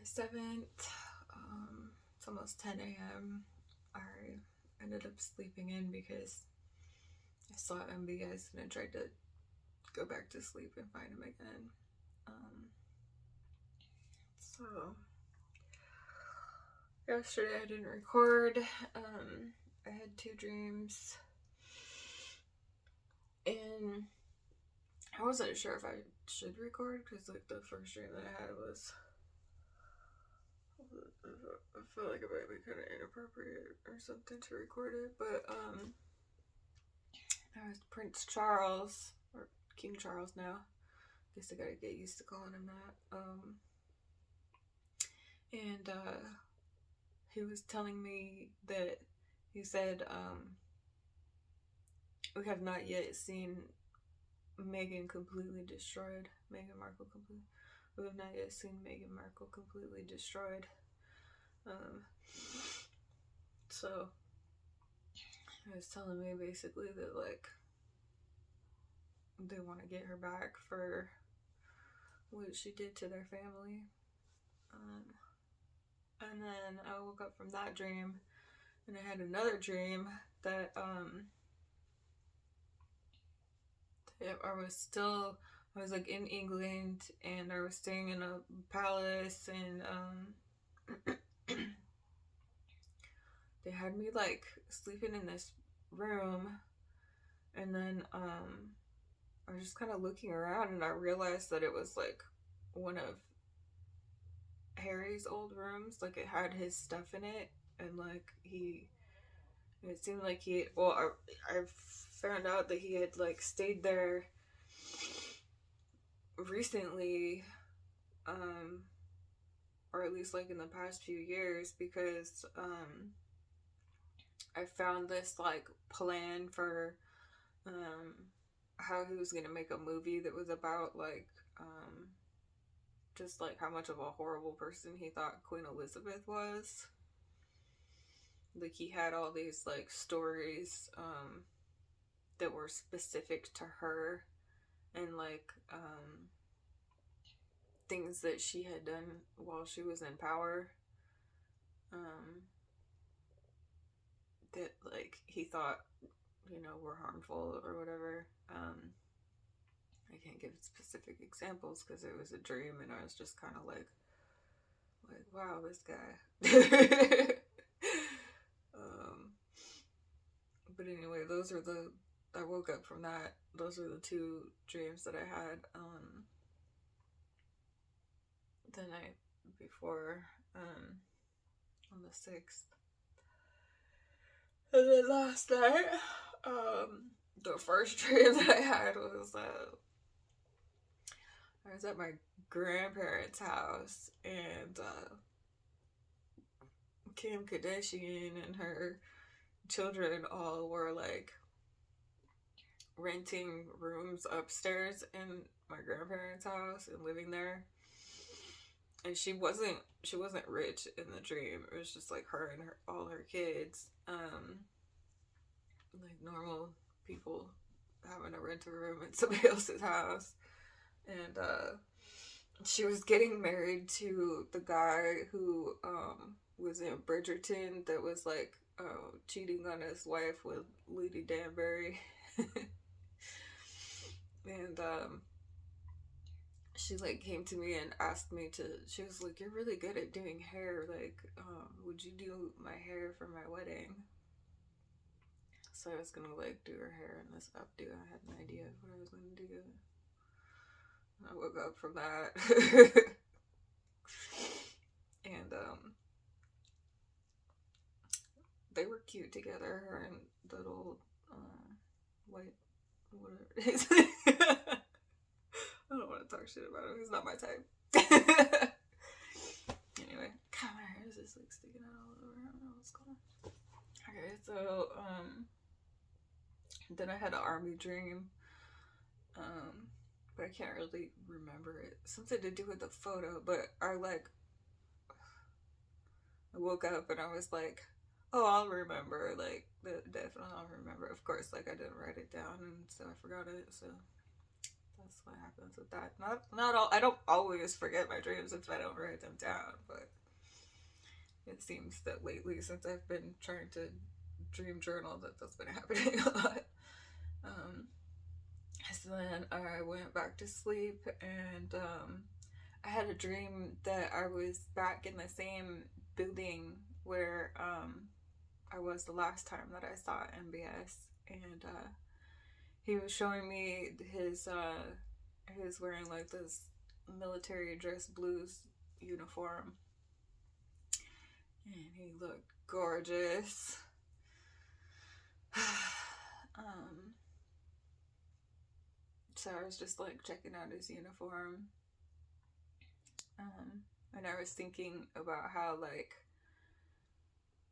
7th. It's almost 10 a.m. I ended up sleeping in because I saw MBS and I tried to go back to sleep and find him again. So yesterday I didn't record. I had two dreams, and I wasn't sure if I should record because like the first dream that I had was, I feel like it might be kind of inappropriate or something to record it, but I was Prince Charles, or King Charles now. Guess I gotta get used to calling him that. And he was telling me that he said, we have not yet seen Meghan completely destroyed. Meghan Markle completely. We have not yet seen Meghan Markle completely destroyed. So he was telling me basically that like they want to get her back for what she did to their family. And then I woke up from that dream, and I had another dream that I was like in England, and I was staying in a palace, and they had me like sleeping in this room, and then I was just kind of looking around, and I realized that it was like one of Harry's old rooms. Like it had his stuff in it, and like it seemed like I found out that he had like stayed there recently, or at least like in the past few years, because I found this like plan for how he was gonna make a movie that was about like just like how much of a horrible person he thought Queen Elizabeth was. Like he had all these like stories that were specific to her, and like things that she had done while she was in power, that like he thought, were harmful or whatever. I can't give specific examples because it was a dream, and I was just kind of like, wow, this guy. But anyway, I woke up from that. Those are the two dreams that I had the night before, on the 6th. And then last night, the first dream that I had was I was at my grandparents' house, and Kim Kardashian and her children all were like renting rooms upstairs in my grandparents' house and living there. And she wasn't rich in the dream. It was just like her and all her kids, like normal people having to rent a room in somebody else's house. And she was getting married to the guy who was in Bridgerton, that was like cheating on his wife with Lady Danbury. And she like came to me and asked me to. She was like, "You're really good at doing hair. Like, would you do my hair for my wedding?" So I was gonna like do her hair in this updo. I had an idea of what I was gonna do. I woke up from that. And they were cute together, her and the little white, whatever it is. I don't want to talk shit about him. He's not my type. Anyway, God, my hair is just like sticking out all over. I don't know what's going on. Okay, so then I had an army dream, but I can't really remember it. Something to do with the photo, but I woke up and I was like, oh, I'll remember. Like, definitely I'll remember. Of course, like I didn't write it down, and so I forgot it. So that's what happens with that. Not all. I don't always forget my dreams if I don't write them down, but it seems that lately, since I've been trying to dream journal, that's been happening a lot. Um, so then I went back to sleep, and I had a dream that I was back in the same building where I was the last time that I saw MBS, and he was showing me he was wearing like this military dress blues uniform, and he looked gorgeous. um, so I was just like checking out his uniform, and I was thinking about how, like,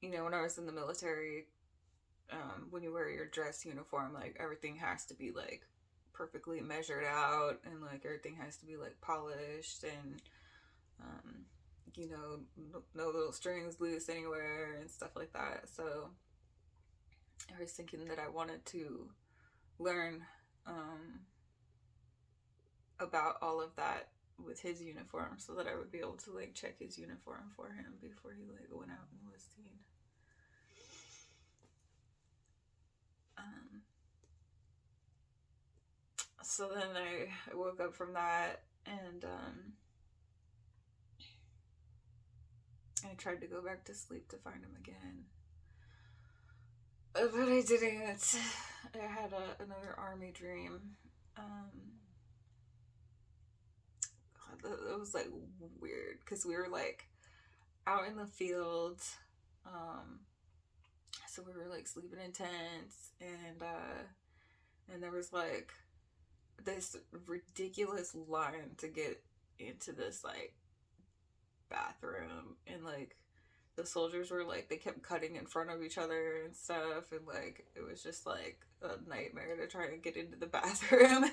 when I was in the military, when you wear your dress uniform, like everything has to be like perfectly measured out, and like everything has to be like polished, and no little strings loose anywhere and stuff like that. So I was thinking that I wanted to learn about all of that with his uniform, so that I would be able to like check his uniform for him before he like went out and was seen. So then I woke up from that, and I tried to go back to sleep to find him again, but I didn't. I had another army dream. It was like weird because we were like out in the field, so we were like sleeping in tents, and there was like this ridiculous line to get into this like bathroom, and like the soldiers were like, they kept cutting in front of each other and stuff, and like it was just like a nightmare to try and get into the bathroom.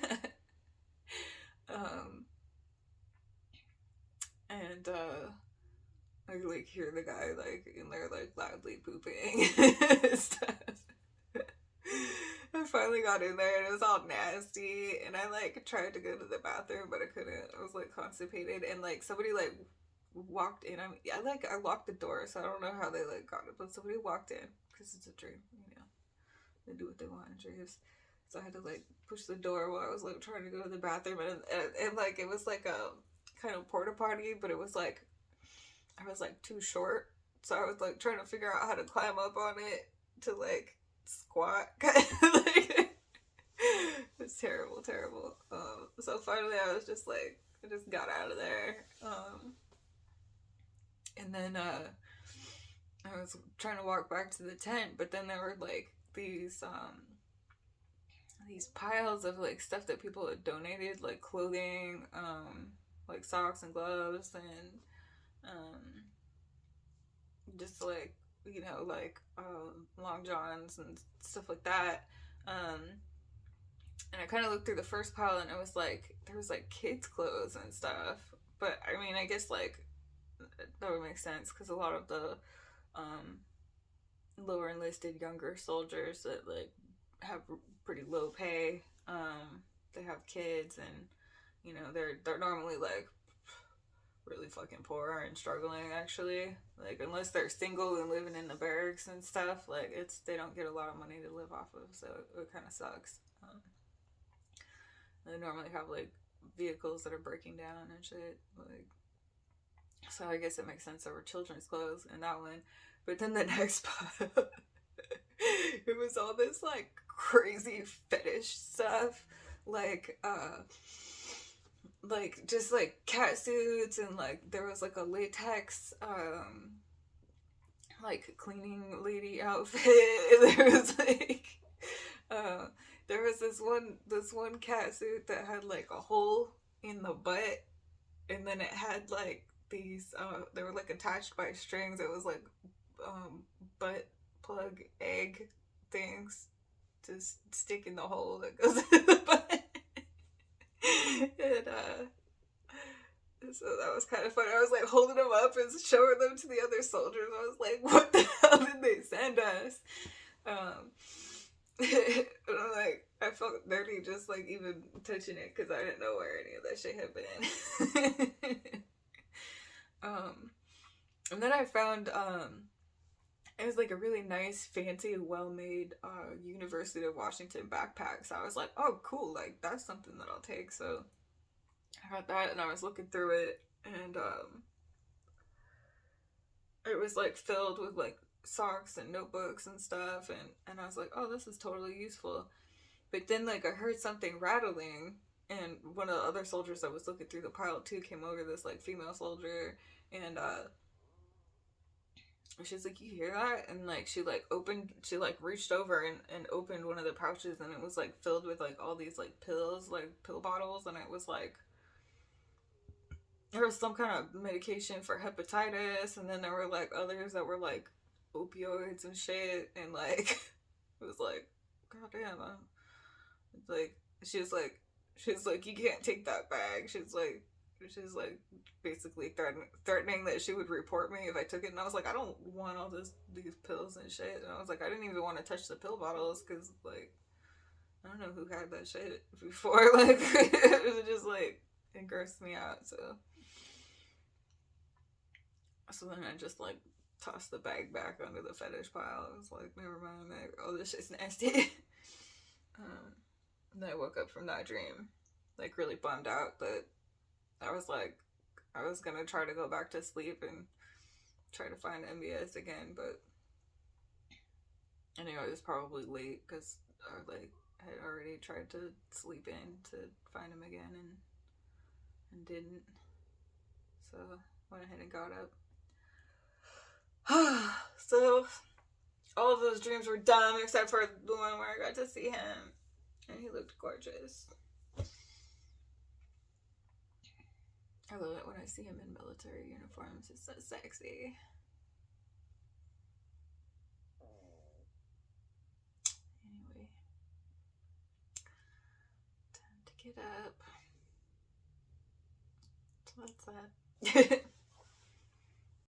And I like hear the guy like in there like loudly pooping and stuff. I finally got in there and it was all nasty, and I like tried to go to the bathroom but I couldn't. I was like constipated, and like somebody like walked in. I locked the door, so I don't know how they like got it, but somebody walked in because it's a dream, they do what they want in dreams. So I had to like push the door while I was like trying to go to the bathroom, and like it was like a kind of porta potty, but it was like I was like too short, so I was like trying to figure out how to climb up on it to like squat. Like, it's terrible. So finally I was just like, I just got out of there, and then I was trying to walk back to the tent, but then there were like these piles of like stuff that people had donated, like clothing, like socks and gloves, and just like long johns and stuff like that. And I kind of looked through the first pile, and it was like there was like kids' clothes and stuff. But I mean, I guess like that would make sense because a lot of the lower enlisted younger soldiers that like have pretty low pay, they have kids, and they're normally like really fucking poor and struggling, actually. Like, unless they're single and living in the barracks and stuff, like they don't get a lot of money to live off of, so it kind of sucks. They normally have like vehicles that are breaking down and shit, like, so I guess it makes sense there were children's clothes in that one. But then the next pile, it was all this like crazy fetish stuff, like just like cat suits, and like there was like a latex like cleaning lady outfit, and there was like there was this one cat suit that had like a hole in the butt, and then it had like these they were like attached by strings. It was like butt plug egg things to stick in the hole that goes in the butt. And so that was kind of funny. I was like holding them up and showing them to the other soldiers. I was like, what the hell did they send us? And I'm like, I felt dirty just like even touching it because I didn't know where any of that shit had been. um, and then I found it was like a really nice, fancy, well-made University of Washington backpack. So I was like, oh, cool, like that's something that I'll take. So I got that, and I was looking through it, and it was like filled with like socks and notebooks and stuff, and I was like, oh, this is totally useful. But then like I heard something rattling, and one of the other soldiers that was looking through the pile too came over, this like female soldier, and she's like, you hear that? And like she like reached over and opened one of the pouches, and it was like filled with like all these like pills, like pill bottles, and it was like there was some kind of medication for hepatitis, and then there were like others that were like opioids and shit, and like it was like, goddamn, it's like she was like, you can't take that bag. She's like basically threatening that she would report me if I took it, and I was like, I don't want all these pills and shit, and I was like, I didn't even want to touch the pill bottles because like I don't know who had that shit before, like it was just like it grossed me out, so then I just like tossed the bag back under the fetish pile. I was like, never mind, like, oh, this shit's nasty. And then I woke up from that dream, like really bummed out that I was like, I was gonna try to go back to sleep and try to find MBS again, but anyway, it was probably late because I like had already tried to sleep in to find him again and didn't. So went ahead and got up. So all of those dreams were dumb except for the one where I got to see him, and he looked gorgeous. I love it when I see him in military uniforms. It's so sexy. Anyway, time to get up. So that's that.